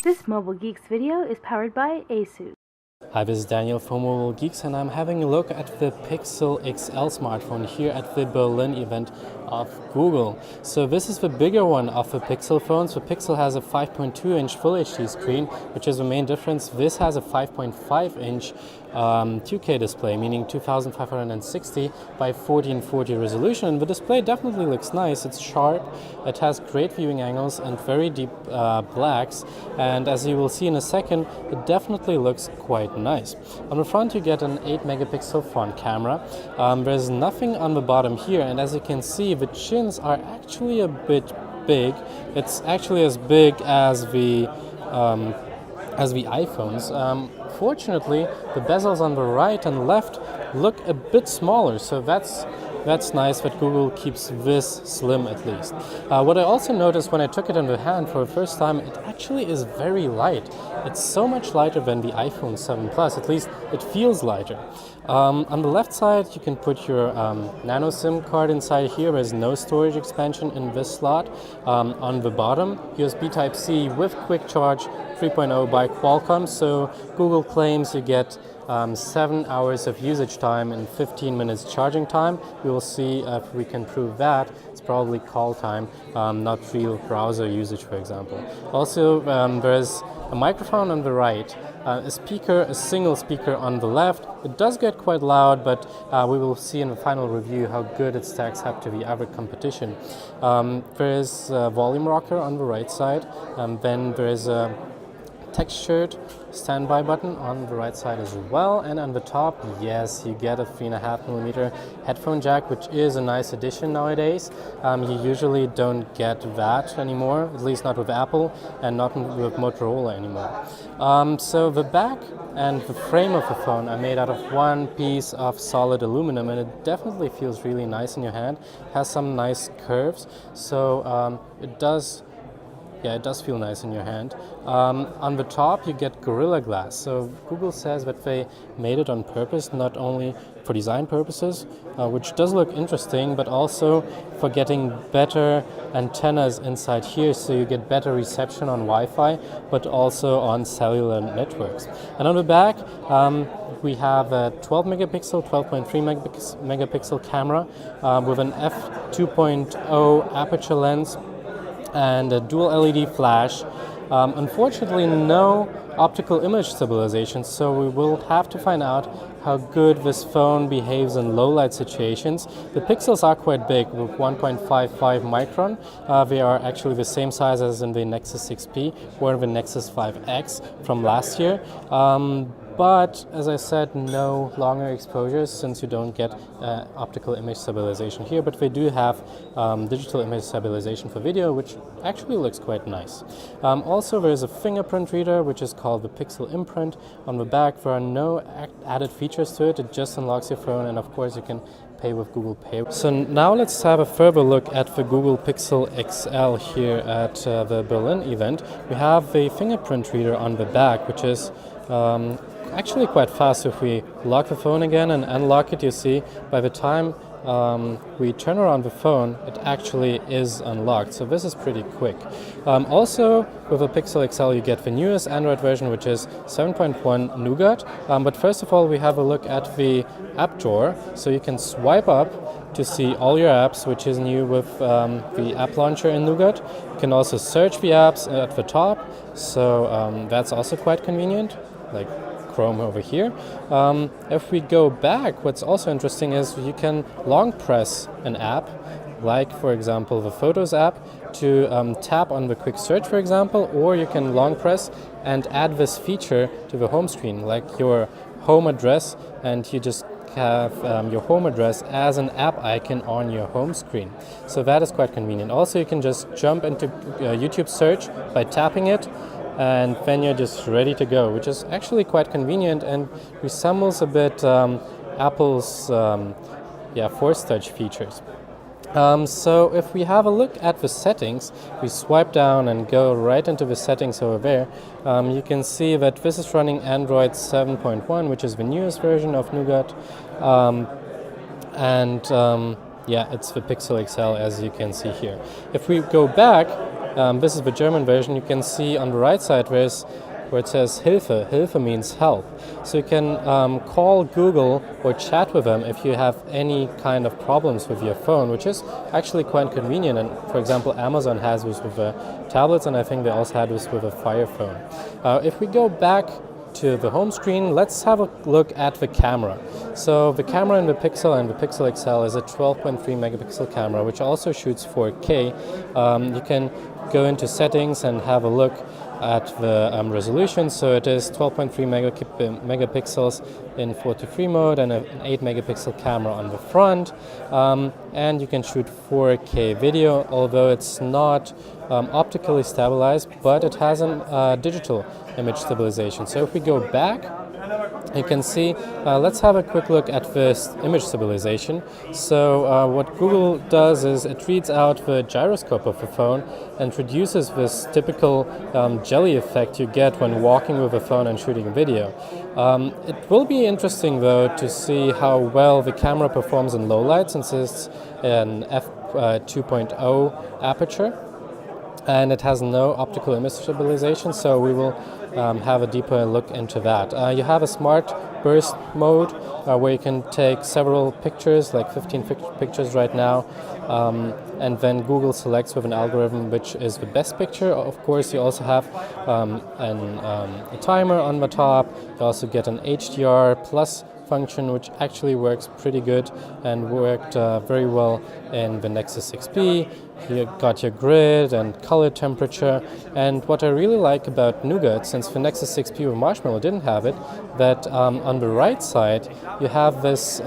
This Mobile Geeks video is powered by ASUS. Hi, this is Daniel from Mobile Geeks, and I'm having a look at the Pixel XL smartphone here at the Berlin event of Google. So this is the bigger one of the Pixel phones. The Pixel has a 5.2-inch Full HD screen, which is the main difference. This has a 5.5-inch 2K display, meaning 2560 by 1440 resolution. And the display definitely looks nice. It's sharp, it has great viewing angles and very deep blacks. And as you will see in a second, it definitely looks quite nice. On the front you get an 8-megapixel front camera. There's nothing on the bottom here, and as you can see, the chins are actually a bit big. It's actually as big as the iPhones. Fortunately, the bezels on the right and left look a bit smaller, so that's nice that Google keeps this slim at least. What I also noticed when I took it in the hand for the first time, it actually is very light. It's so much lighter than the iPhone 7 Plus, at least it feels lighter. On the left side you can put your nano SIM card inside here. There's no storage expansion in this slot. On the bottom, USB Type-C with quick charge 3.0 by Qualcomm, so Google claims you get 7 hours of usage time and 15 minutes charging time. We will see if we can prove that. It's probably call time, not real browser usage, for example. Also, there's a microphone on the right, a single speaker on the left. It does get quite loud, but we will see in the final review how good it stacks up to the average competition. There is a volume rocker on the right side, then there is a textured standby button on the right side as well, and on the top, yes, you get a 3.5mm headphone jack, which is a nice addition nowadays. You usually don't get that anymore, at least not with Apple and not with Motorola anymore. So the back and the frame of the phone are made out of one piece of solid aluminum, and it definitely feels really nice in your hand. It has some nice curves, so it does feel nice in your hand. On the top you get Gorilla Glass. So Google says that they made it on purpose, not only for design purposes, which does look interesting, but also for getting better antennas inside here, so you get better reception on Wi-Fi, but also on cellular networks. And on the back, we have a 12.3 megapixel camera with an f2.0 aperture lens and a dual LED flash. Unfortunately, no optical image stabilization, so we will have to find out how good this phone behaves in low light situations. The pixels are quite big, with 1.55 micron. They are actually the same size as in the Nexus 6P or the Nexus 5X from last year. But as I said, no longer exposures, since you don't get optical image stabilization here, but they do have digital image stabilization for video, which actually looks quite nice. Also, there is a fingerprint reader, which is called the Pixel Imprint. On the back, there are no added features to it. It just unlocks your phone, and of course you can pay with Google Pay. So now let's have a further look at the Google Pixel XL here at the Berlin event. We have the fingerprint reader on the back, which is actually quite fast. If we lock the phone again and unlock it, you see by the time we turn around the phone, it actually is unlocked. So this is pretty quick. Also, with the Pixel XL, you get the newest Android version, which is 7.1 Nougat. But first of all, we have a look at the app drawer. So you can swipe up to see all your apps, which is new with the app launcher in Nougat. You can also search the apps at the top. So that's also quite convenient, like Chrome over here. If we go back, what's also interesting is you can long press an app, like for example the Photos app, to tap on the quick search, for example, or you can long press and add this feature to the home screen, like your home address, and you just have your home address as an app icon on your home screen. So that is quite convenient. Also, you can just jump into YouTube search by tapping it, and then you're just ready to go, which is actually quite convenient and resembles a bit Apple's Force Touch features. So if we have a look at the settings, we swipe down and go right into the settings over there, you can see that this is running Android 7.1, which is the newest version of Nougat. Yeah, it's the Pixel XL, as you can see here. If we go back, this is the German version, you can see on the right side where it says Hilfe. Hilfe means help. So you can call Google or chat with them if you have any kind of problems with your phone, which is actually quite convenient. And for example, Amazon has this with the tablets, and I think they also had this with a Fire phone. If we go back to the home screen, let's have a look at the camera. So the camera in the Pixel and the Pixel XL is a 12.3 megapixel camera, which also shoots 4K. You can go into settings and have a look at the resolution. So it is 12.3 megapixels in 4:3 mode and an 8 megapixel camera on the front. And you can shoot 4K video, although it's not optically stabilized, but it has a digital image stabilization. So if we go back, you can see, let's have a quick look at this image stabilization. So what Google does is it reads out the gyroscope of the phone and produces this typical jelly effect you get when walking with a phone and shooting video. It will be interesting though to see how well the camera performs in low light, since it's an f2.0 aperture and it has no optical image stabilization, so we will have a deeper look into that. You have a smart burst mode where you can take several pictures, like 15 pictures right now, and then Google selects with an algorithm which is the best picture. Of course, you also have a timer on the top. You also get an HDR plus function, which actually works pretty good and worked very well in the Nexus 6P. You got your grid and color temperature, and what I really like about Nougat, since the Nexus 6P with Marshmallow didn't have it, that on the right side you have this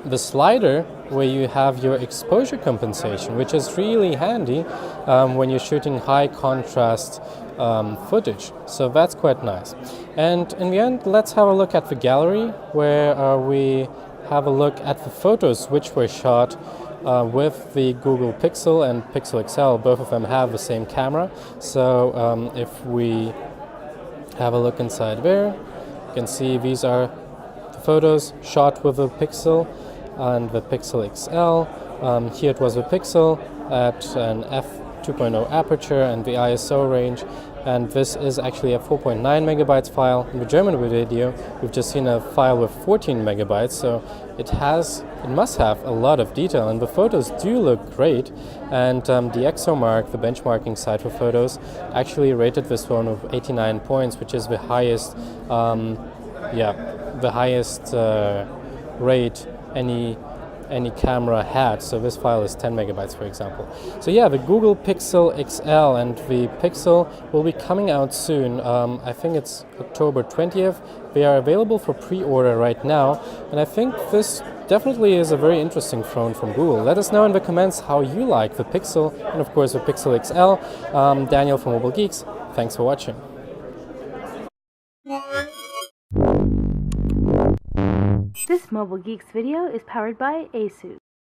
the slider where you have your exposure compensation, which is really handy when you're shooting high contrast footage. So that's quite nice. And in the end, let's have a look at the gallery, where we have a look at the photos which were shot with the Google Pixel and Pixel XL. Both of them have the same camera. So if we have a look inside there, you can see these are the photos shot with the Pixel and the Pixel XL. Here it was the Pixel at an f2.0 aperture and the ISO range, and this is actually a 4.9 megabytes file. In the German video, we've just seen a file with 14 megabytes, so it must have a lot of detail, and the photos do look great. And the ExoMark, the benchmarking site for photos, actually rated this phone with 89 points, which is the highest, rate any camera had. So this file is 10 megabytes, for example. So yeah, the Google Pixel XL and the Pixel will be coming out soon. I think it's October 20th. They are available for pre-order right now, and I think this definitely is a very interesting phone from Google. Let us know in the comments how you like the Pixel and of course the Pixel XL. Daniel from Mobile Geeks, thanks for watching. This Mobile Geeks video is powered by ASUS.